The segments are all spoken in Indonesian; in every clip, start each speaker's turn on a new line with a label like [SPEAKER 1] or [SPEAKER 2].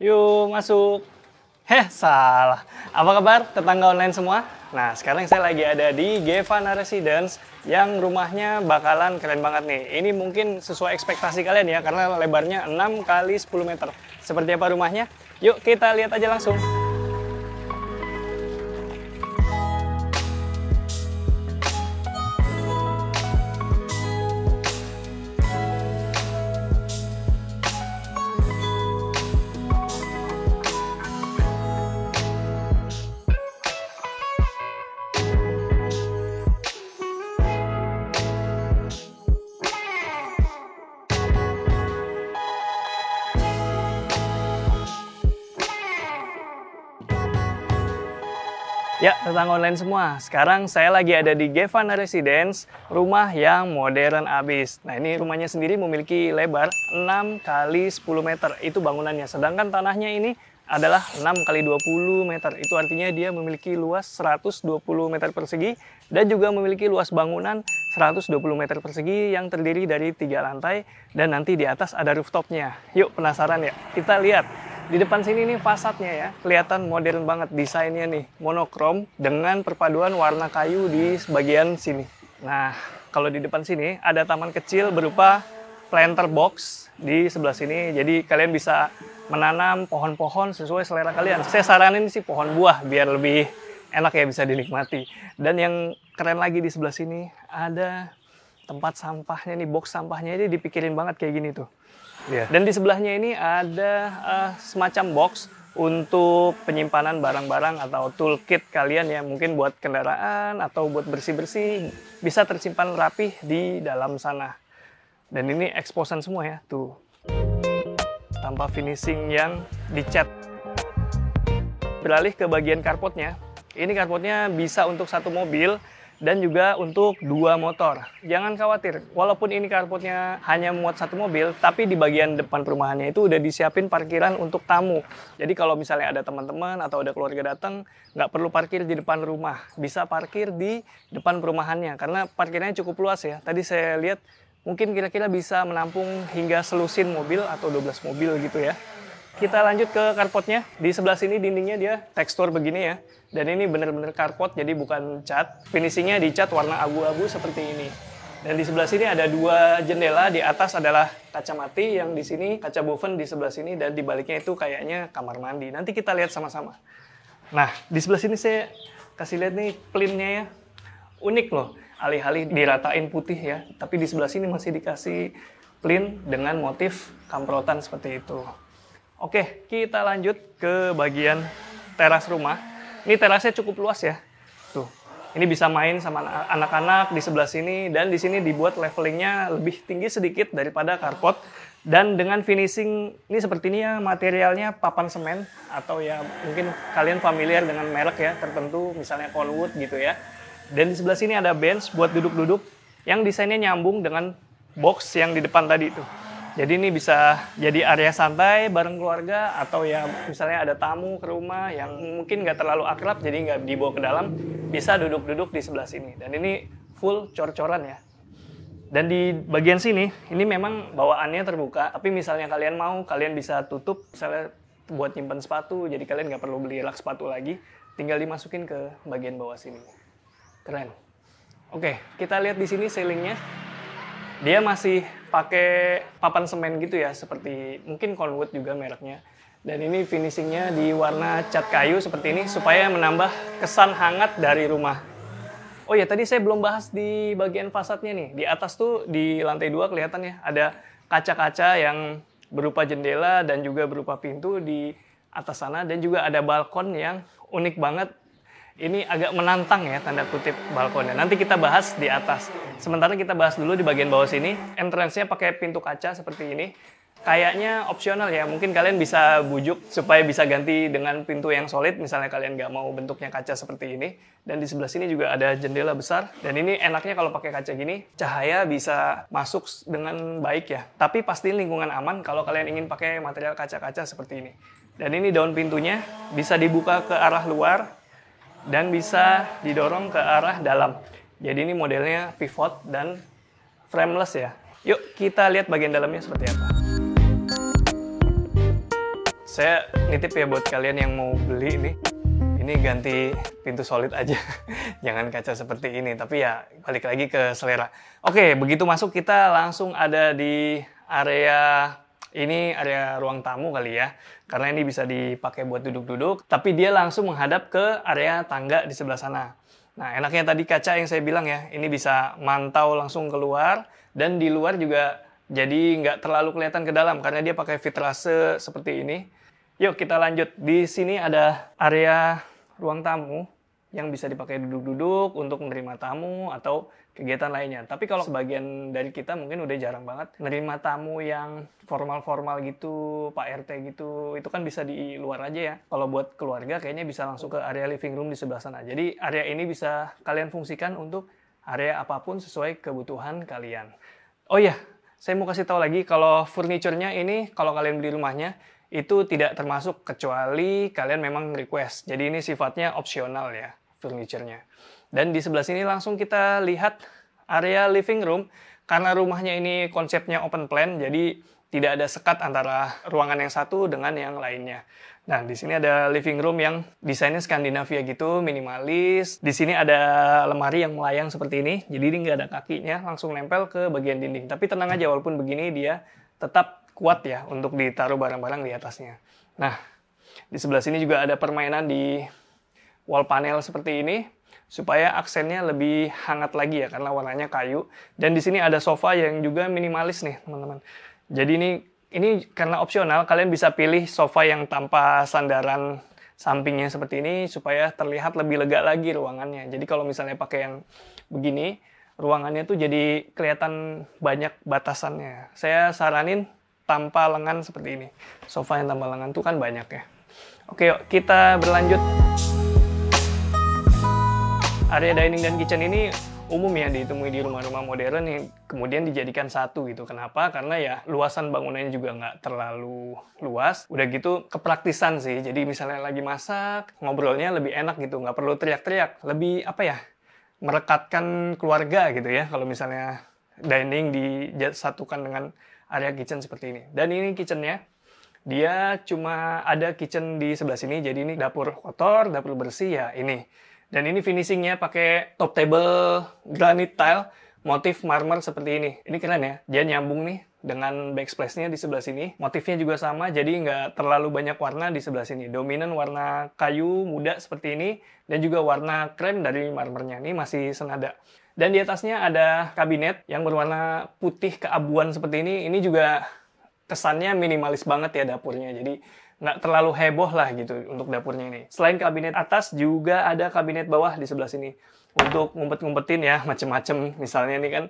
[SPEAKER 1] Yuk, masuk. Salah. Apa kabar tetangga online semua? Nah, sekarang saya lagi ada di Gevana Residence yang rumahnya bakalan keren banget nih. Ini mungkin sesuai ekspektasi kalian ya, karena lebarnya 6 kali 10 meter. Seperti apa rumahnya? Yuk, kita lihat aja langsung. Ya, tetangga online semua. Sekarang saya lagi ada di Gevana Residence, rumah yang modern abis. Nah, ini rumahnya sendiri memiliki lebar 6 kali 10 meter. Itu bangunannya. Sedangkan tanahnya ini adalah 6 kali 20 meter. Itu artinya dia memiliki luas 120 meter persegi dan juga memiliki luas bangunan 120 meter persegi yang terdiri dari 3 lantai dan nanti di atas ada rooftopnya. Yuk, penasaran ya? Kita lihat. Di depan sini nih fasadnya ya, kelihatan modern banget desainnya nih, monokrom dengan perpaduan warna kayu di bagian sini. Nah, kalau di depan sini ada taman kecil berupa planter box di sebelah sini, jadi kalian bisa menanam pohon-pohon sesuai selera kalian. Saya saranin sih pohon buah biar lebih enak ya, bisa dinikmati. Dan yang keren lagi di sebelah sini ada tempat sampahnya nih, box sampahnya ini dipikirin banget kayak gini tuh. Yeah. Dan di sebelahnya ini ada semacam box untuk penyimpanan barang-barang atau toolkit kalian ya, mungkin buat kendaraan atau buat bersih-bersih, bisa tersimpan rapih di dalam sana. Dan ini eksposan semua ya, tuh. Tanpa finishing yang dicat. Beralih ke bagian carportnya. Ini carportnya bisa untuk satu mobil dan juga untuk 2 motor. Jangan khawatir, walaupun ini carportnya hanya muat satu mobil, tapi di bagian depan perumahannya itu udah disiapin parkiran untuk tamu. Jadi kalau misalnya ada teman-teman atau ada keluarga datang, nggak perlu parkir di depan rumah. Bisa parkir di depan perumahannya, karena parkirnya cukup luas ya. Tadi saya lihat mungkin kira-kira bisa menampung hingga selusin mobil atau 12 mobil gitu ya. Kita lanjut ke carportnya. Di sebelah sini dindingnya dia tekstur begini ya. Dan ini bener-bener carport, jadi bukan cat. Finishingnya dicat warna abu-abu seperti ini. Dan di sebelah sini ada 2 jendela. Di atas adalah kaca mati, yang di sini kaca boven di sebelah sini. Dan di baliknya itu kayaknya kamar mandi. Nanti kita lihat sama-sama. Nah, di sebelah sini saya kasih lihat nih plinnya ya. Unik loh. Alih-alih diratain putih ya. Tapi di sebelah sini masih dikasih plin dengan motif kamprotan seperti itu. Oke, kita lanjut ke bagian teras rumah. Ini terasnya cukup luas ya. Tuh, ini bisa main sama anak-anak di sebelah sini. Dan di sini dibuat levelingnya lebih tinggi sedikit daripada carport. Dan dengan finishing, ini seperti ini ya, materialnya papan semen. Atau ya mungkin kalian familiar dengan merek ya tertentu, misalnya Conwood gitu ya. Dan di sebelah sini ada bench buat duduk-duduk. Yang desainnya nyambung dengan box yang di depan tadi tuh. Jadi ini bisa jadi area santai bareng keluarga, atau ya misalnya ada tamu ke rumah yang mungkin nggak terlalu akrab, jadi nggak dibawa ke dalam, bisa duduk-duduk di sebelah sini. Dan ini full cor-coran ya. Dan di bagian sini, ini memang bawaannya terbuka, tapi misalnya kalian mau, kalian bisa tutup, misalnya buat nyimpen sepatu, jadi kalian nggak perlu beli rak sepatu lagi, tinggal dimasukin ke bagian bawah sini. Keren. Oke, kita lihat di sini ceilingnya. Dia masih pakai papan semen gitu ya, seperti mungkin Conwood juga mereknya. Dan ini finishingnya di warna cat kayu seperti ini, supaya menambah kesan hangat dari rumah. Oh ya, tadi saya belum bahas di bagian fasadnya nih. Di atas tuh, di lantai 2 kelihatan ya, ada kaca-kaca yang berupa jendela dan juga berupa pintu di atas sana. Dan juga ada balkon yang unik banget. Ini agak menantang ya, tanda kutip balkonnya. Nanti kita bahas di atas. Sementara kita bahas dulu di bagian bawah sini. Entrance-nya pakai pintu kaca seperti ini. Kayaknya opsional ya. Mungkin kalian bisa bujuk supaya bisa ganti dengan pintu yang solid. Misalnya kalian nggak mau bentuknya kaca seperti ini. Dan di sebelah sini juga ada jendela besar. Dan ini enaknya kalau pakai kaca gini, cahaya bisa masuk dengan baik ya. Tapi pastiin lingkungan aman kalau kalian ingin pakai material kaca-kaca seperti ini. Dan ini daun pintunya bisa dibuka ke arah luar dan bisa didorong ke arah dalam. Jadi ini modelnya pivot dan frameless ya. Yuk kita lihat bagian dalamnya seperti apa. Saya nitip ya buat kalian yang mau beli nih. Ini ganti pintu solid aja. Jangan kaca seperti ini. Tapi ya balik lagi ke selera. Oke, begitu masuk kita langsung ada di area ini, area ruang tamu kali ya. Karena ini bisa dipakai buat duduk-duduk. Tapi dia langsung menghadap ke area tangga di sebelah sana. Nah, enaknya tadi kaca yang saya bilang ya. Ini bisa mantau langsung keluar. Dan di luar juga jadi nggak terlalu kelihatan ke dalam karena dia pakai vitrase seperti ini. Yuk kita lanjut. Di sini ada area ruang tamu yang bisa dipakai duduk-duduk untuk menerima tamu atau kegiatan lainnya. Tapi kalau sebagian dari kita mungkin udah jarang banget menerima tamu yang formal-formal gitu, Pak RT gitu. Itu kan bisa di luar aja ya. Kalau buat keluarga kayaknya bisa langsung ke area living room di sebelah sana. Jadi area ini bisa kalian fungsikan untuk area apapun sesuai kebutuhan kalian. Oh iya, saya mau kasih tahu lagi kalau furniturnya ini kalau kalian beli rumahnya itu tidak termasuk kecuali kalian memang request. Jadi ini sifatnya opsional ya furniturnya. Dan di sebelah sini langsung kita lihat area living room. Karena rumahnya ini konsepnya open plan, jadi tidak ada sekat antara ruangan yang satu dengan yang lainnya. Nah, di sini ada living room yang desainnya Skandinavia gitu, minimalis. Di sini ada lemari yang melayang seperti ini, jadi ini nggak ada kakinya, langsung nempel ke bagian dinding. Tapi tenang aja, walaupun begini dia tetap kuat ya untuk ditaruh barang-barang di atasnya. Nah, di sebelah sini juga ada permainan di wall panel seperti ini, supaya aksennya lebih hangat lagi ya, karena warnanya kayu. Dan di sini ada sofa yang juga minimalis nih, teman-teman. Jadi ini karena opsional, kalian bisa pilih sofa yang tanpa sandaran sampingnya seperti ini, supaya terlihat lebih lega lagi ruangannya. Jadi kalau misalnya pakai yang begini, ruangannya tuh jadi kelihatan banyak batasannya. Saya saranin tanpa lengan seperti ini. Sofa yang tanpa lengan tuh kan banyak ya. Oke, yuk kita berlanjut. Area dining dan kitchen ini umum ya ditemui di rumah-rumah modern yang kemudian dijadikan satu gitu. Kenapa? Karena ya luasan bangunannya juga nggak terlalu luas. Udah gitu kepraktisan sih. Jadi misalnya lagi masak, ngobrolnya lebih enak gitu. Nggak perlu teriak-teriak. Lebih apa ya, merekatkan keluarga gitu ya. Kalau misalnya dining disatukan dengan area kitchen seperti ini. Dan ini kitchennya. Dia cuma ada kitchen di sebelah sini. Jadi ini dapur kotor, dapur bersih ya ini. Dan ini finishingnya pakai top table granite tile, motif marmer seperti ini. Ini keren ya, dia nyambung nih dengan backsplash-nya di sebelah sini. Motifnya juga sama, jadi nggak terlalu banyak warna di sebelah sini. Dominan warna kayu muda seperti ini, dan juga warna krem dari marmernya. Ini masih senada. Dan di atasnya ada kabinet yang berwarna putih keabuan seperti ini. Ini juga kesannya minimalis banget ya dapurnya. Jadi nggak terlalu heboh lah gitu untuk dapurnya ini. Selain kabinet atas, juga ada kabinet bawah di sebelah sini. Untuk ngumpet-ngumpetin ya, macem-macem. Misalnya ini kan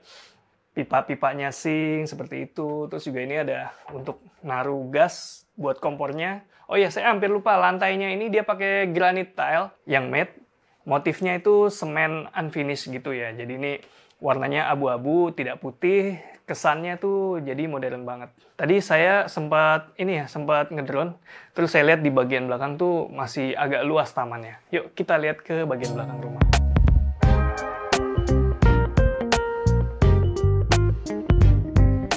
[SPEAKER 1] pipa-pipanya sink, seperti itu. Terus juga ini ada untuk naruh gas buat kompornya. Oh iya, saya hampir lupa, lantainya ini dia pakai granite tile yang matte. Motifnya itu semen unfinished gitu ya. Jadi ini warnanya abu-abu, tidak putih. Kesannya tuh jadi modern banget. Tadi saya sempat ngedrone, terus saya lihat di bagian belakang tuh masih agak luas tamannya. Yuk kita lihat ke bagian belakang rumah.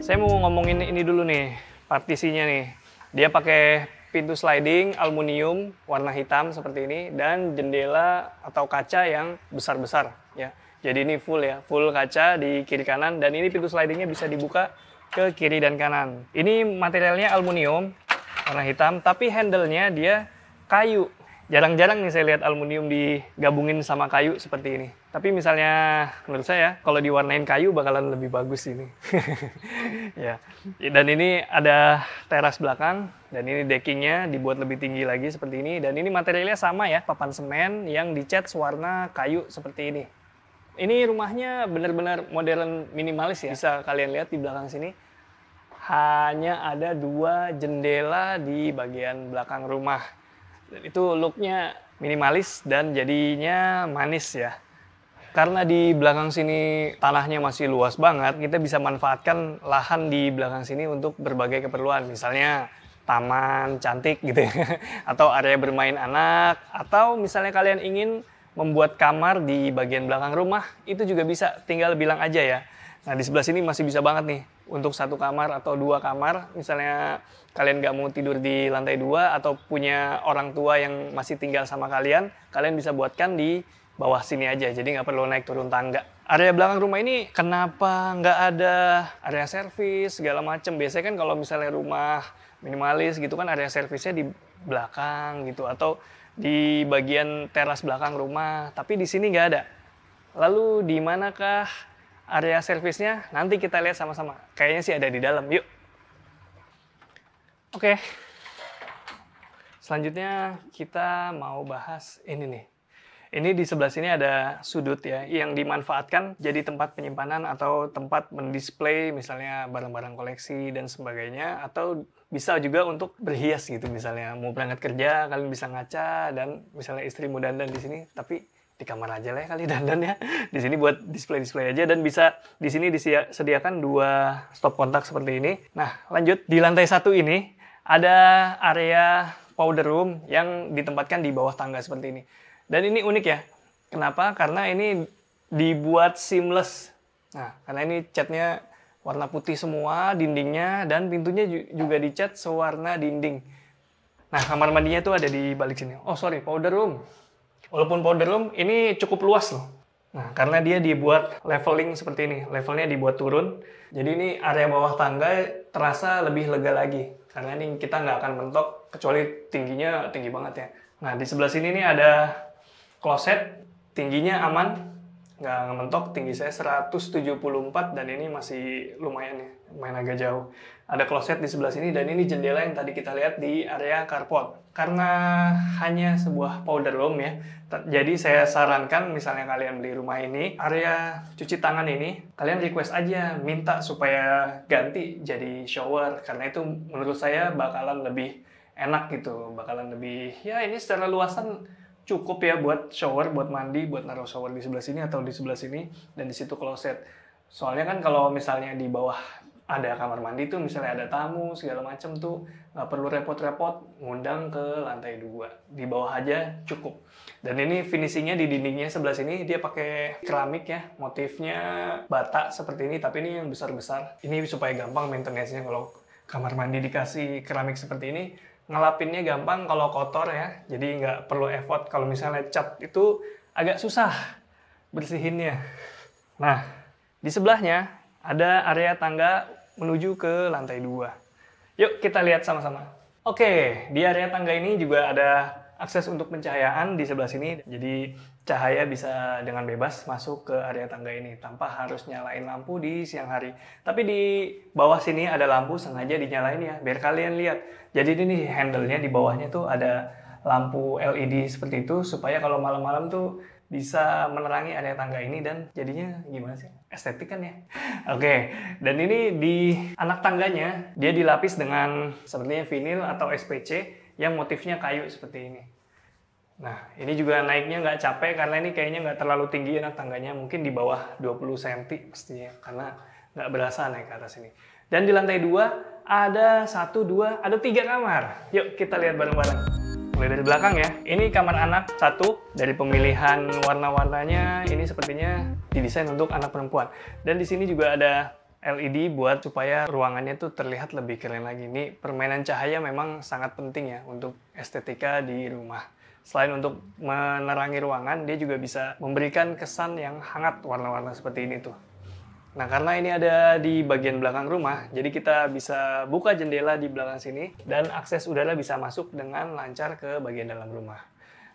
[SPEAKER 1] Saya mau ngomongin ini dulu nih, partisinya nih. Dia pakai pintu sliding aluminium warna hitam seperti ini dan jendela atau kaca yang besar-besar ya. Jadi ini full ya, full kaca di kiri kanan dan ini pintu slidingnya bisa dibuka ke kiri dan kanan. Ini materialnya aluminium warna hitam, tapi handle-nya dia kayu. Jarang-jarang nih saya lihat aluminium digabungin sama kayu seperti ini. Tapi misalnya menurut saya kalau diwarnain kayu bakalan lebih bagus ini. Ya. Dan ini ada teras belakang dan ini deckingnya dibuat lebih tinggi lagi seperti ini. Dan ini materialnya sama ya, papan semen yang dicat warna kayu seperti ini. Ini rumahnya benar-benar modern minimalis ya. Bisa kalian lihat di belakang sini. Hanya ada 2 jendela di bagian belakang rumah. Dan itu looknya minimalis dan jadinya manis ya. Karena di belakang sini tanahnya masih luas banget, kita bisa manfaatkan lahan di belakang sini untuk berbagai keperluan. Misalnya taman cantik gitu ya. Atau area bermain anak. Atau misalnya kalian ingin membuat kamar di bagian belakang rumah, itu juga bisa, tinggal bilang aja ya. Nah di sebelah sini masih bisa banget nih. untuk satu kamar atau 2 kamar. Misalnya kalian nggak mau tidur di lantai 2 atau punya orang tua yang masih tinggal sama kalian, kalian bisa buatkan di bawah sini aja, jadi nggak perlu naik turun tangga. Area belakang rumah ini kenapa nggak ada area servis segala macem? Biasanya kan kalau misalnya rumah minimalis gitu kan area servisnya di belakang gitu atau di bagian teras belakang rumah, tapi di sini nggak ada. Lalu di manakah area servisnya? Nanti kita lihat sama-sama. Kayaknya sih ada di dalam. Yuk. Oke. Selanjutnya kita mau bahas ini nih. Ini di sebelah sini ada sudut ya, yang dimanfaatkan jadi tempat penyimpanan atau tempat mendisplay misalnya barang-barang koleksi dan sebagainya, atau bisa juga untuk berhias gitu, misalnya mau berangkat kerja kalian bisa ngaca dan misalnya istri mau dandan di sini, tapi di kamar aja lah ya kali dandan ya. Di sini buat display-display aja dan bisa di sini disediakan 2 stop kontak seperti ini. Nah, lanjut di lantai 1 ini ada area powder room yang ditempatkan di bawah tangga seperti ini. Dan ini unik ya. Kenapa? Karena ini dibuat seamless. Nah, karena ini catnya warna putih semua, dindingnya, dan pintunya juga dicat sewarna dinding. Nah, kamar mandinya tuh ada di balik sini. Oh, sorry, powder room. Walaupun powder room, ini cukup luas loh. Nah, karena dia dibuat leveling seperti ini. Levelnya dibuat turun. Jadi ini area bawah tangga terasa lebih lega lagi. Karena ini kita nggak akan mentok, kecuali tingginya tinggi banget ya. Nah, di sebelah sini nih ada kloset, tingginya aman, nggak mentok, tinggi saya 174 dan ini masih lumayan ya, lumayan agak jauh. Ada kloset di sebelah sini dan ini jendela yang tadi kita lihat di area carport. Karena hanya sebuah powder room ya, jadi saya sarankan misalnya kalian beli rumah ini, area cuci tangan ini, kalian request aja, minta supaya ganti jadi shower. Karena itu menurut saya bakalan lebih enak gitu, bakalan lebih, ya ini secara luasan cukup ya buat shower, buat mandi, buat naruh shower di sebelah sini atau di sebelah sini, dan di situ kloset. Soalnya kan kalau misalnya di bawah ada kamar mandi tuh, misalnya ada tamu segala macem tuh, nggak perlu repot-repot ngundang ke lantai 2. Di bawah aja cukup. Dan ini finishingnya di dindingnya sebelah sini, dia pakai keramik ya, motifnya bata seperti ini, tapi ini yang besar-besar. Ini supaya gampang maintenance-nya. Kalau kamar mandi dikasih keramik seperti ini, ngelapinnya gampang kalau kotor ya, jadi nggak perlu effort. Kalau misalnya cat itu agak susah bersihinnya. Nah, di sebelahnya ada area tangga menuju ke lantai 2. Yuk kita lihat sama-sama. Oke, di area tangga ini juga ada akses untuk pencahayaan di sebelah sini. Jadi cahaya bisa dengan bebas masuk ke area tangga ini tanpa harus nyalain lampu di siang hari. Tapi di bawah sini ada lampu sengaja dinyalain ya, biar kalian lihat. Jadi ini nih handle-nya di bawahnya tuh ada lampu LED seperti itu supaya kalau malam-malam tuh bisa menerangi area tangga ini dan jadinya gimana sih? Estetik kan ya? Oke, dan ini di anak tangganya dia dilapis dengan sepertinya vinil atau SPC yang motifnya kayu seperti ini. Nah, ini juga naiknya nggak capek karena ini kayaknya nggak terlalu tinggi anak tangganya, mungkin di bawah 20 cm pastinya karena nggak berasa naik ke atas ini. Dan di lantai 2 ada 1, 2, ada 3 kamar. Yuk kita lihat bareng-bareng. Mulai dari belakang ya. Ini kamar anak 1. Dari pemilihan warna-warnanya ini sepertinya didesain untuk anak perempuan. Dan di sini juga ada LED buat supaya ruangannya tuh terlihat lebih keren lagi. Ini permainan cahaya memang sangat penting ya untuk estetika di rumah. Selain untuk menerangi ruangan, dia juga bisa memberikan kesan yang hangat warna-warna seperti ini tuh. Nah, karena ini ada di bagian belakang rumah, jadi kita bisa buka jendela di belakang sini dan akses udara bisa masuk dengan lancar ke bagian dalam rumah.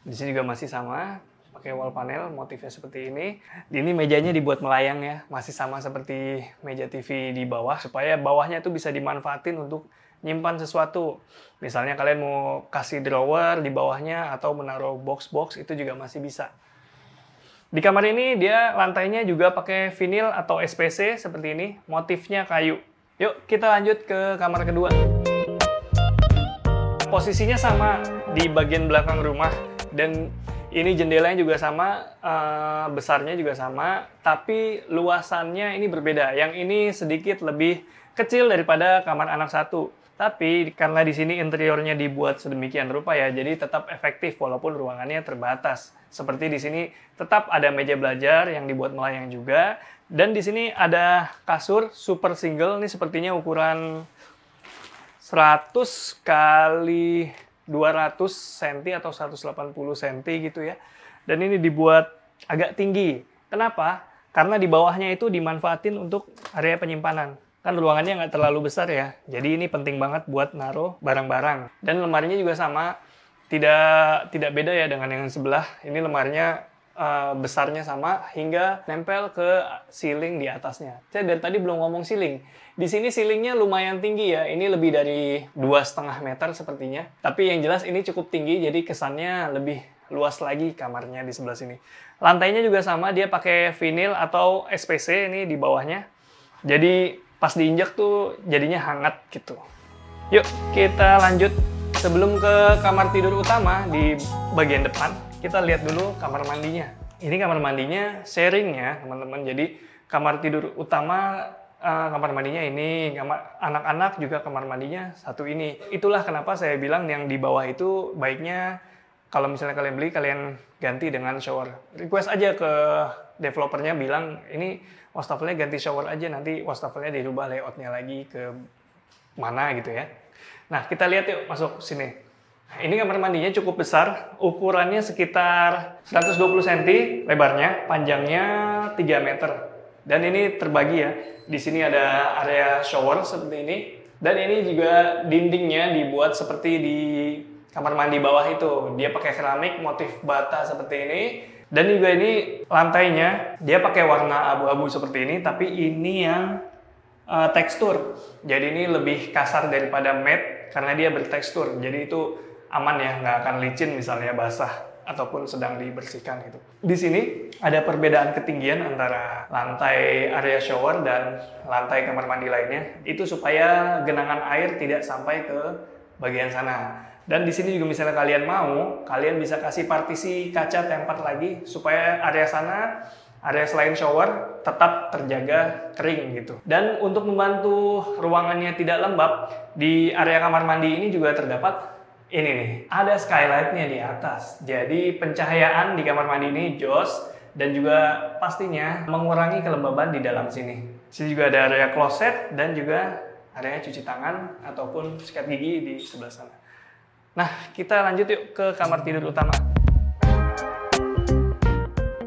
[SPEAKER 1] Di sini juga masih sama, pakai wall panel, motifnya seperti ini. Ini mejanya dibuat melayang ya, masih sama seperti meja TV di bawah, supaya bawahnya itu bisa dimanfaatin untuk nyimpan sesuatu. Misalnya kalian mau kasih drawer di bawahnya atau menaruh box-box, itu juga masih bisa. Di kamar ini dia lantainya juga pakai vinil atau SPC seperti ini, motifnya kayu. Yuk kita lanjut ke kamar kedua. Posisinya sama di bagian belakang rumah dan ini jendelanya juga sama, besarnya juga sama, tapi luasannya ini berbeda. Yang ini sedikit lebih kecil daripada kamar anak satu. Tapi karena di sini interiornya dibuat sedemikian rupa ya, jadi tetap efektif walaupun ruangannya terbatas. Seperti di sini tetap ada meja belajar yang dibuat melayang juga, dan di sini ada kasur super single. Ini sepertinya ukuran 100 kali 200 cm atau 180 cm gitu ya. Dan ini dibuat agak tinggi. Kenapa? Karena di bawahnya itu dimanfaatin untuk area penyimpanan. Kan ruangannya nggak terlalu besar ya, jadi ini penting banget buat naruh barang-barang. Dan lemarinya juga sama, tidak beda ya dengan yang sebelah. Ini lemarinya besarnya sama hingga nempel ke ceiling di atasnya. Saya dari tadi belum ngomong ceiling. Di sini ceilingnya lumayan tinggi ya, ini lebih dari 2,5 meter sepertinya. Tapi yang jelas ini cukup tinggi, jadi kesannya lebih luas lagi kamarnya di sebelah sini. Lantainya juga sama, dia pakai vinil atau SPC ini di bawahnya. Jadi pas diinjak tuh jadinya hangat gitu. Yuk kita lanjut. Sebelum ke kamar tidur utama di bagian depan, kita lihat dulu kamar mandinya. Ini kamar mandinya sharing ya teman-teman. Jadi kamar tidur utama, kamar mandinya ini, kamar anak-anak juga kamar mandinya satu ini. Itulah kenapa saya bilang yang di bawah itu baiknya kalau misalnya kalian beli, kalian ganti dengan shower. Request aja ke developernya, bilang ini wastafelnya ganti shower aja, nanti wastafelnya dirubah layoutnya lagi ke mana gitu ya. Nah, kita lihat yuk, masuk sini. Nah, ini kamar mandinya cukup besar, ukurannya sekitar 120 cm lebarnya, panjangnya 3 meter. Dan ini terbagi ya, di sini ada area shower seperti ini, dan ini juga dindingnya dibuat seperti di kamar mandi bawah itu. Dia pakai keramik motif bata seperti ini. Dan juga ini lantainya, dia pakai warna abu-abu seperti ini, tapi ini yang tekstur. Jadi ini lebih kasar daripada matte, karena dia bertekstur. Jadi itu aman ya, nggak akan licin misalnya basah, ataupun sedang dibersihkan gitu. Di sini ada perbedaan ketinggian antara lantai area shower dan lantai kamar mandi lainnya. Itu supaya genangan air tidak sampai ke bagian sana. Dan di sini juga misalnya kalian mau, kalian bisa kasih partisi kaca tempat lagi supaya area sana, area selain shower tetap terjaga kering gitu. Dan untuk membantu ruangannya tidak lembab, di area kamar mandi ini juga terdapat ini nih, ada skylightnya di atas. Jadi pencahayaan di kamar mandi ini jos, dan juga pastinya mengurangi kelembaban di dalam sini. Sini juga ada area kloset dan juga area cuci tangan ataupun sikat gigi di sebelah sana. Nah, kita lanjut yuk ke kamar tidur utama.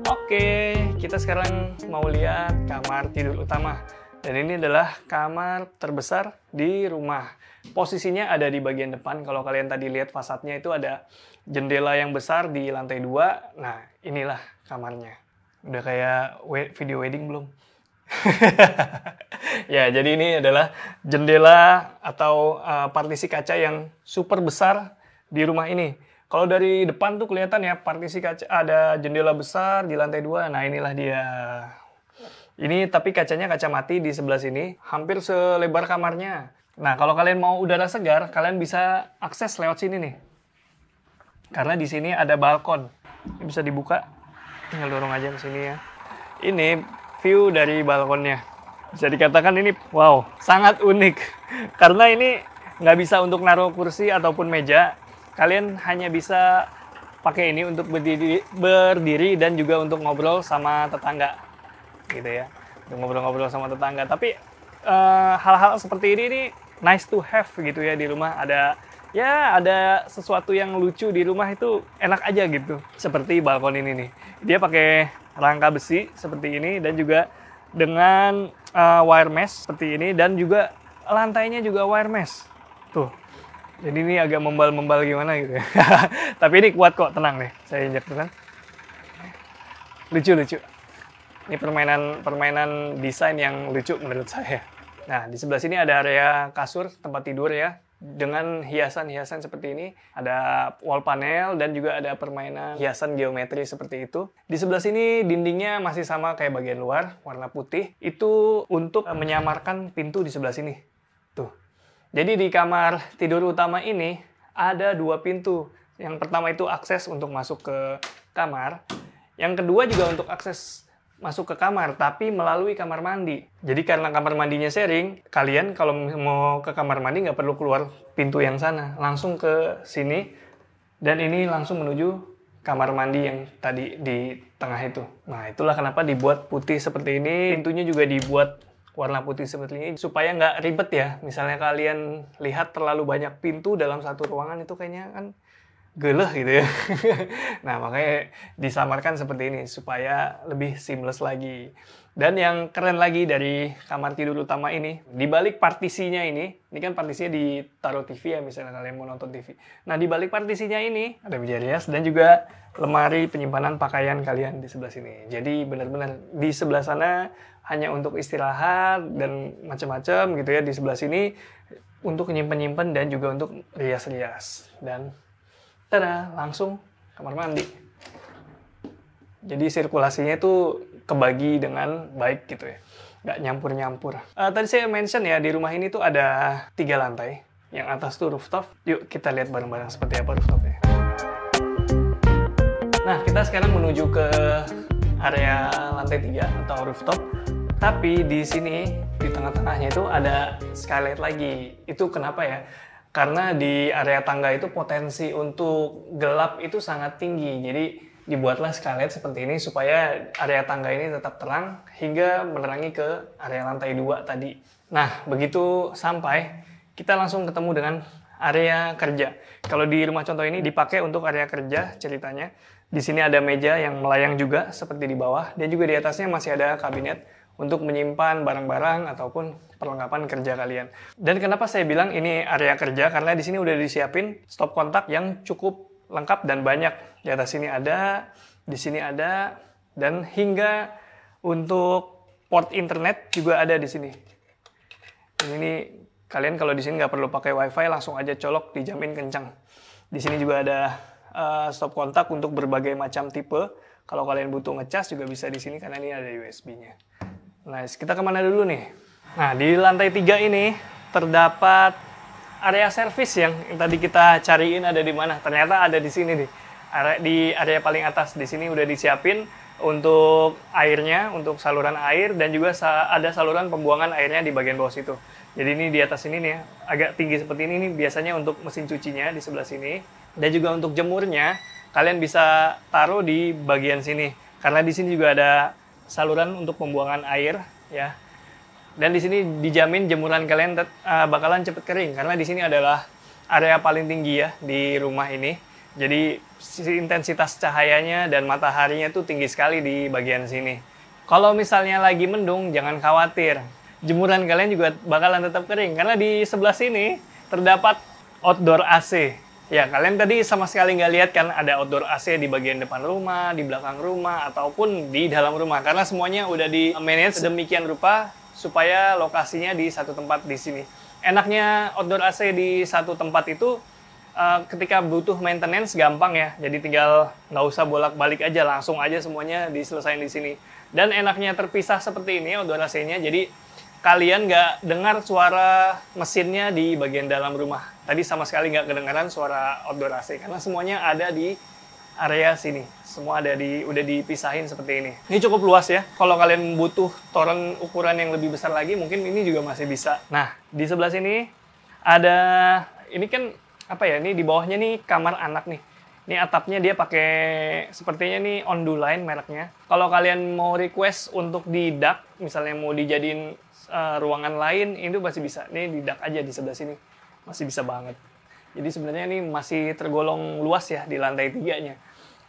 [SPEAKER 1] Oke, kita sekarang mau lihat kamar tidur utama. Dan ini adalah kamar terbesar di rumah. Posisinya ada di bagian depan. Kalau kalian tadi lihat fasadnya itu ada jendela yang besar di lantai 2. Nah, inilah kamarnya. Udah kayak video wedding belum? Ya, jadi ini adalah jendela atau partisi kaca yang super besar di rumah ini. Kalau dari depan tuh kelihatan ya, partisi kaca, ada jendela besar di lantai 2. Nah, inilah dia. Ini tapi kacanya kaca mati di sebelah sini, hampir selebar kamarnya. Nah, kalau kalian mau udara segar, kalian bisa akses lewat sini nih. Karena di sini ada balkon. Ini bisa dibuka. Tinggal dorong aja ke sini ya. Ini view dari balkonnya. Bisa dikatakan ini, wow, sangat unik. Karena ini nggak bisa untuk naruh kursi ataupun meja. Kalian hanya bisa pakai ini untuk berdiri dan juga untuk ngobrol sama tetangga. Gitu ya. Untuk ngobrol-ngobrol sama tetangga. Tapi hal-hal seperti ini nice to have gitu ya di rumah. Ada sesuatu yang lucu di rumah itu enak aja gitu. Seperti balkon ini nih. Dia pakai rangka besi seperti ini dan juga dengan wire mesh seperti ini, dan juga lantainya juga wire mesh. Tuh. Jadi ini agak membal-membal gimana gitu ya. Tapi ini kuat kok, tenang deh. Saya injak tuh kan. Lucu-lucu. Ini permainan desain yang lucu menurut saya. Nah, di sebelah sini ada area kasur, tempat tidur ya. Dengan hiasan-hiasan seperti ini. Ada wall panel dan juga ada permainan hiasan geometri seperti itu. Di sebelah sini dindingnya masih sama kayak bagian luar, warna putih. Itu untuk menyamarkan pintu di sebelah sini. Tuh. Jadi di kamar tidur utama ini ada 2 pintu. Yang pertama itu akses untuk masuk ke kamar. Yang kedua juga untuk akses masuk ke kamar, tapi melalui kamar mandi. Jadi karena kamar mandinya sharing, kalian kalau mau ke kamar mandi nggak perlu keluar pintu yang sana, langsung ke sini, dan ini langsung menuju kamar mandi yang tadi di tengah itu. Nah, itulah kenapa dibuat putih seperti ini. Pintunya juga dibuat warna putih seperti ini, supaya nggak ribet ya. Misalnya kalian lihat terlalu banyak pintu dalam satu ruangan, itu kayaknya kan geleh gitu ya. Nah, makanya disamarkan seperti ini supaya lebih seamless lagi. Dan yang keren lagi dari kamar tidur utama ini, di balik partisinya ini kan partisinya ditaruh TV ya, misalnya kalian mau nonton TV. Nah, di balik partisinya ini ada meja rias dan juga lemari penyimpanan pakaian kalian di sebelah sini. Jadi benar-benar di sebelah sana hanya untuk istirahat dan macam-macam gitu ya. Di sebelah sini untuk nyimpen-nyimpen dan juga untuk rias-rias. Dan tada, langsung kamar mandi. Jadi sirkulasinya itu kebagi dengan baik gitu ya, nggak nyampur-nyampur. Tadi saya mention ya, di rumah ini tuh ada 3 lantai. Yang atas tuh rooftop. Yuk kita lihat bareng-bareng seperti apa rooftopnya. Nah, kita sekarang menuju ke area lantai 3 atau rooftop. Tapi di sini, di tengah-tengahnya itu ada skylight lagi. Itu kenapa ya? Karena di area tangga itu potensi untuk gelap itu sangat tinggi. Jadi dibuatlah skylight seperti ini supaya area tangga ini tetap terang hingga menerangi ke area lantai 2 tadi. Nah, begitu sampai, kita langsung ketemu dengan area kerja. Kalau di rumah contoh ini dipakai untuk area kerja ceritanya. Di sini ada meja yang melayang juga seperti di bawah. Dan juga di atasnya masih ada kabinet untuk menyimpan barang-barang ataupun perlengkapan kerja kalian. Dan kenapa saya bilang ini area kerja? Karena di sini udah disiapin stop kontak yang cukup lengkap dan banyak. Di atas sini ada, di sini ada, dan hingga untuk port internet juga ada di sini. Ini kalian kalau di sini nggak perlu pakai wifi, langsung aja colok, dijamin kencang. Di sini juga ada stop kontak untuk berbagai macam tipe. Kalau kalian butuh ngecas juga bisa di sini karena ini ada USB-nya. Nice, kita kemana dulu nih? Nah, di lantai 3 ini terdapat area servis yang tadi kita cariin ada di mana. Ternyata ada di sini nih. Di area paling atas di sini udah disiapin untuk airnya, untuk saluran air, dan juga ada saluran pembuangan airnya di bagian bawah situ. Jadi ini di atas ini nih, agak tinggi seperti ini biasanya untuk mesin cucinya di sebelah sini. Dan juga untuk jemurnya, kalian bisa taruh di bagian sini. Karena di sini juga ada saluran untuk pembuangan air ya. Dan di sini dijamin jemuran kalian bakalan cepet kering karena di sini adalah area paling tinggi ya di rumah ini. Jadi intensitas cahayanya dan mataharinya tuh tinggi sekali di bagian sini. Kalau misalnya lagi mendung, jangan khawatir. Jemuran kalian juga bakalan tetap kering karena di sebelah sini terdapat outdoor AC. Ya, kalian tadi sama sekali nggak lihat kan ada outdoor AC di bagian depan rumah, di belakang rumah, ataupun di dalam rumah. Karena semuanya udah di-manage demikian rupa supaya lokasinya di satu tempat di sini. Enaknya outdoor AC di satu tempat itu ketika butuh maintenance gampang ya. Jadi tinggal nggak usah bolak-balik aja, langsung aja semuanya diselesain di sini. Dan enaknya terpisah seperti ini outdoor AC-nya, jadi kalian nggak dengar suara mesinnya di bagian dalam rumah. Tadi sama sekali nggak kedengaran suara outdoor AC karena semuanya ada di area sini. Semua udah dipisahin seperti ini. Ini cukup luas ya. Kalau kalian butuh toren ukuran yang lebih besar lagi, mungkin ini juga masih bisa. Nah, di sebelah sini ada, ini kan apa ya? Ini di bawahnya nih kamar anak nih. Ini atapnya dia pakai sepertinya nih Onduline mereknya. Kalau kalian mau request untuk di dak, misalnya mau dijadiin ruangan lain, itu masih bisa. Ini di dak aja di sebelah sini. Masih bisa banget. Jadi sebenarnya ini masih tergolong luas ya di lantai 3-nya.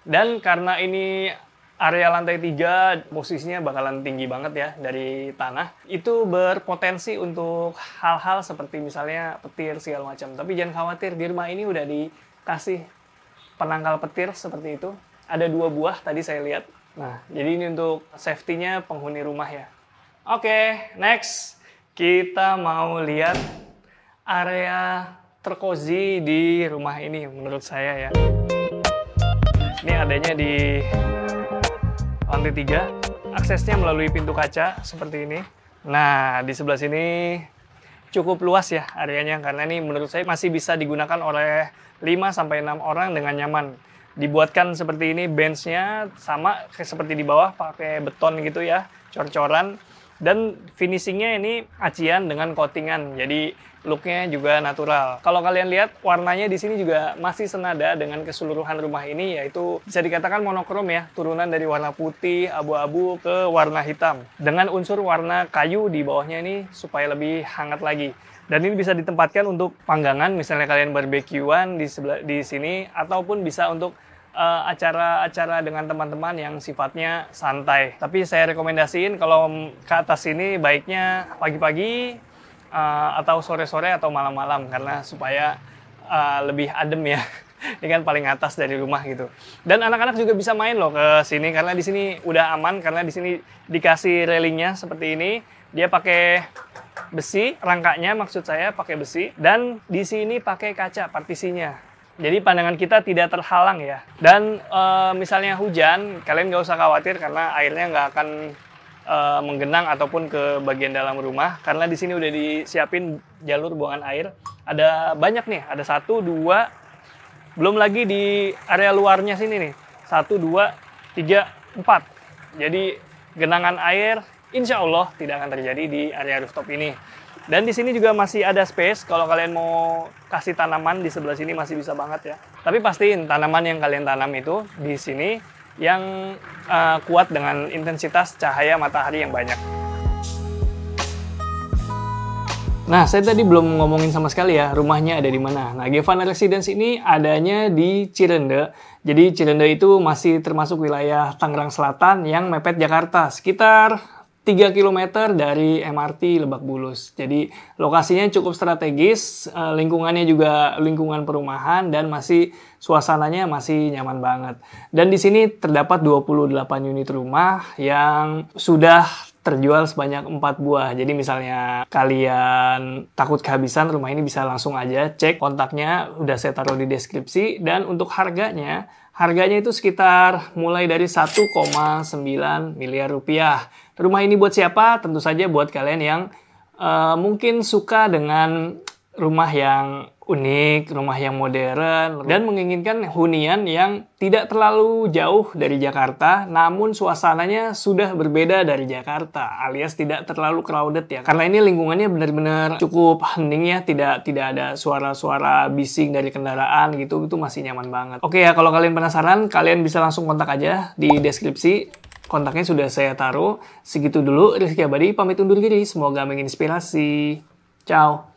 [SPEAKER 1] Dan karena ini area lantai 3 posisinya bakalan tinggi banget ya dari tanah, itu berpotensi untuk hal-hal seperti misalnya petir segala macam. Tapi jangan khawatir, di rumah ini udah dikasih penangkal petir seperti itu. Ada 2 buah tadi saya lihat. Nah, jadi ini untuk safety-nya penghuni rumah ya. Oke, next kita mau lihat area tercozy di rumah ini menurut saya ya. Ini adanya di lantai 3, aksesnya melalui pintu kaca seperti ini. Nah, di sebelah sini cukup luas ya areanya karena ini menurut saya masih bisa digunakan oleh 5-6 orang dengan nyaman. Dibuatkan seperti ini, benchnya sama seperti di bawah, pakai beton gitu ya, cor-coran. Dan finishingnya ini acian dengan coatingan, jadi looknya juga natural. Kalau kalian lihat, warnanya di sini juga masih senada dengan keseluruhan rumah ini, yaitu bisa dikatakan monokrom ya, turunan dari warna putih, abu-abu ke warna hitam. Dengan unsur warna kayu di bawahnya ini supaya lebih hangat lagi. Dan ini bisa ditempatkan untuk panggangan, misalnya kalian barbekyuan di sini, ataupun bisa untuk acara-acara dengan teman-teman yang sifatnya santai. Tapi saya rekomendasiin kalau ke atas ini baiknya pagi-pagi atau sore-sore atau malam-malam, karena supaya lebih adem ya. Ini kan paling atas dari rumah gitu. Dan anak-anak juga bisa main loh ke sini, karena di sini udah aman, karena di sini dikasih railingnya seperti ini. Dia pakai besi, rangkanya maksud saya pakai besi, dan di sini pakai kaca partisinya. Jadi pandangan kita tidak terhalang ya. Dan misalnya hujan, kalian nggak usah khawatir karena airnya nggak akan menggenang ataupun ke bagian dalam rumah. Karena di sini udah disiapin jalur buangan air. Ada banyak nih, ada 1, 2, belum lagi di area luarnya sini nih. 1, 2, 3, 4. Jadi genangan air insya Allah tidak akan terjadi di area rooftop ini. Dan di sini juga masih ada space, kalau kalian mau kasih tanaman di sebelah sini masih bisa banget ya. Tapi pastiin tanaman yang kalian tanam itu di sini yang kuat dengan intensitas cahaya matahari yang banyak. Nah, saya tadi belum ngomongin sama sekali ya, rumahnya ada di mana. Nah, Gevana Residence ini adanya di Cirende. Jadi Cirende itu masih termasuk wilayah Tangerang Selatan yang mepet Jakarta, sekitar 3 km dari MRT Lebak Bulus. Jadi lokasinya cukup strategis, lingkungannya juga lingkungan perumahan, dan masih suasananya masih nyaman banget. Dan di sini terdapat 28 unit rumah yang sudah terjual sebanyak 4 buah. Jadi misalnya kalian takut kehabisan rumah ini, bisa langsung aja cek kontaknya, udah saya taruh di deskripsi. Dan untuk harganya itu sekitar mulai dari 1,9 miliar rupiah. Rumah ini buat siapa? Tentu saja buat kalian yang mungkin suka dengan rumah yang unik, rumah yang modern, dan menginginkan hunian yang tidak terlalu jauh dari Jakarta, namun suasananya sudah berbeda dari Jakarta, alias tidak terlalu crowded ya. Karena ini lingkungannya benar-benar cukup hening ya, tidak ada suara-suara bising dari kendaraan gitu, itu masih nyaman banget. Oke ya, kalau kalian penasaran, kalian bisa langsung kontak aja di deskripsi. Kontaknya sudah saya taruh. Segitu dulu, Rizky Abadi pamit undur diri. Semoga menginspirasi. Ciao.